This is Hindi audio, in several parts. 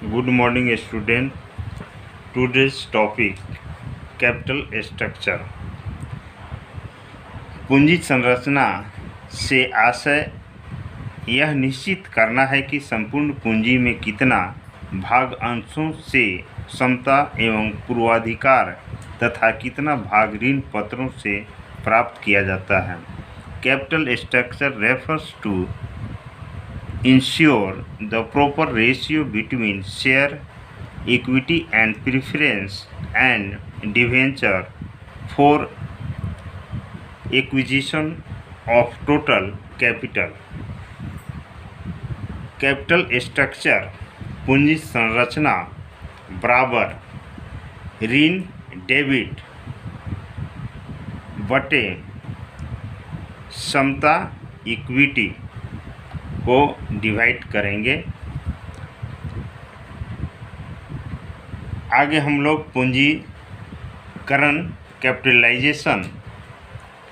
Good morning student. Today's topic capital structure. पूंजी संरचना से आशय यह निश्चित करना है कि संपूर्ण पूंजी में कितना भाग अंशों से समता एवं पूर्वाधिकार तथा कितना भाग ऋण पत्रों से प्राप्त किया जाता है। Capital structure refers to ensure the proper ratio between share, equity and preference and debenture for acquisition of total capital. Capital structure पूंजी संरचना बराबर ऋण डेबिट बटे समता इक्विटी को डिवाइड करेंगे। आगे हम लोग पूंजीकरण कैपिटलाइजेशन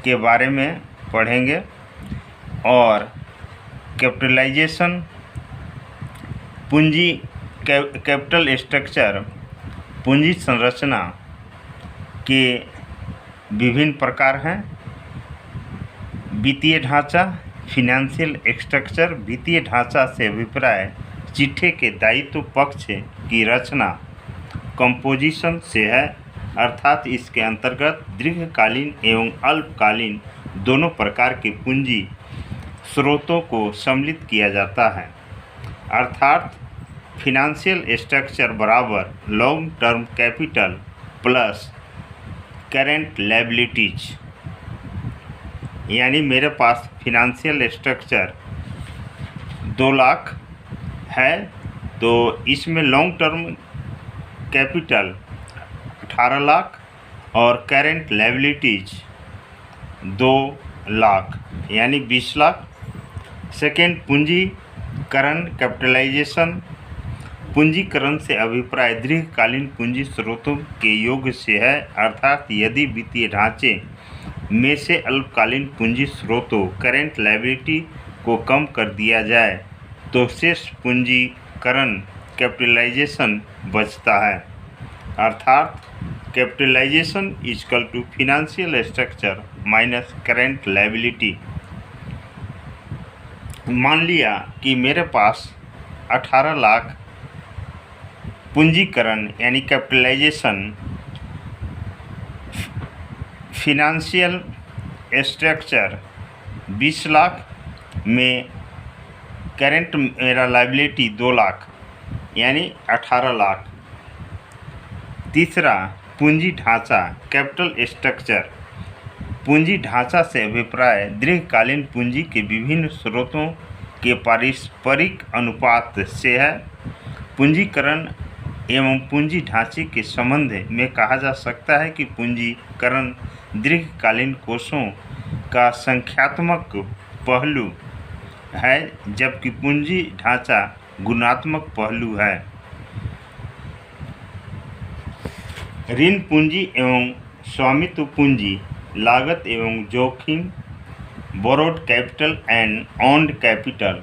के बारे में पढ़ेंगे और कैपिटलाइजेशन पूंजी कैपिटल स्ट्रक्चर पूंजी संरचना के विभिन्न प्रकार हैं। वित्तीय ढांचा फिनेंशियल स्ट्रक्चर वित्तीय ढांचा से अभिप्राय चिट्ठे के दायित्व पक्ष की रचना कंपोजिशन से है, अर्थात इसके अंतर्गत दीर्घकालीन एवं अल्पकालीन दोनों प्रकार के पूंजी स्रोतों को सम्मिलित किया जाता है। अर्थात फिनेंशियल स्ट्रक्चर बराबर long term capital plus current liabilities, यानी मेरे पास फिनेंशियल स्ट्रक्चर 2 लाख है तो इसमें लॉन्ग टर्म कैपिटल 18 लाख और करेंट लायबिलिटीज 2 लाख यानी 20 लाख। सेकेंड, पूंजीकरण कैपिटलाइजेशन पूंजीकरण से अभिप्राय दीर्घकालीन पूंजी स्रोतों के योग से है, अर्थात यदि वित्तीय ढांचे में से अल्पकालीन पूंजी स्रोतों करेंट लायबिलिटी को कम कर दिया जाए तो शेष पूंजीकरण कैपिटलाइजेशन बचता है। अर्थात capitalisation equal to financial structure minus current liability. मान लिया कि मेरे पास 18 लाख पूंजीकरण यानी कैपिटलाइजेशन फिनेंशियल स्ट्रक्चर 20 लाख में करेंट मेरा लायबिलिटी 2 लाख यानी 18 लाख। तीसरा, पूंजी ढांचा कैपिटल स्ट्रक्चर पूंजी ढांचा से अभिप्राय दीर्घकालीन पूंजी के विभिन्न स्रोतों के पारस्परिक अनुपात से है। पूंजीकरण एवं पूंजी ढांचे के संबंध में कहा जा सकता है कि पूंजीकरण दीर्घकालीन कोषों का संख्यात्मक पहलू है जबकि पूंजी ढांचा गुणात्मक पहलू है। ऋण पूंजी एवं स्वामित्व पूंजी लागत एवं जोखिम borrowed capital and owned capital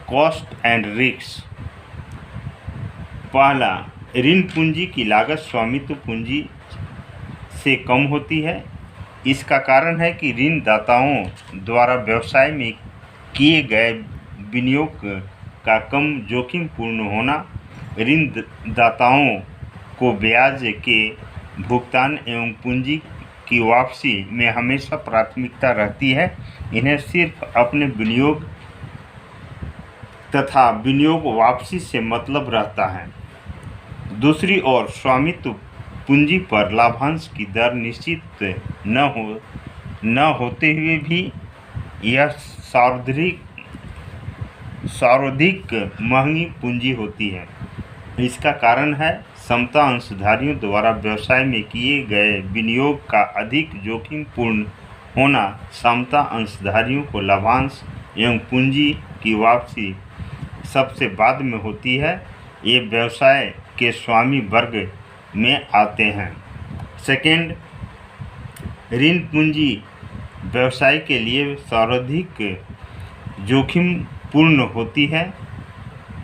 cost and risk. पहला, ऋण पूंजी की लागत स्वामित्व पूंजी से कम होती है। इसका कारण है कि ऋणदाताओं द्वारा व्यवसाय में किए गए विनियोग का कम जोखिमपूर्ण होना। ऋणदाताओं को ब्याज के भुगतान एवं पूंजी की वापसी में हमेशा प्राथमिकता रहती है। इन्हें सिर्फ अपने विनियोग तथा विनियोग वापसी से मतलब रहता है। दूसरी ओर स्वामित्व पूंजी पर लाभांश की दर निश्चित न होते हुए भी यह सर्वाधिक महंगी पूंजी होती है। इसका कारण है समता अंशधारियों द्वारा व्यवसाय में किए गए विनियोग का अधिक जोखिमपूर्ण होना। समता अंशधारियों को लाभांश एवं पूंजी की वापसी सबसे बाद में होती है। ये व्यवसाय के स्वामी वर्ग में आते हैं। सेकेंड, ऋण पूंजी व्यवसाय के लिए सर्वाधिक जोखिमपूर्ण होती है।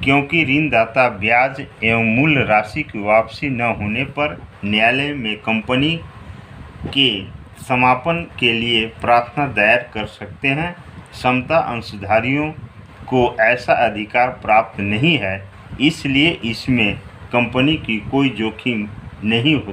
क्योंकि ऋणदाता ब्याज एवं मूल राशि की वापसी न होने पर न्यायालय में कंपनी के समापन के लिए प्रार्थना दायर कर सकते हैं। समता अंशधारियों को ऐसा अधिकार प्राप्त नहीं है, इसलिए इसमें कंपनी की कोई जोखिम नहीं होती।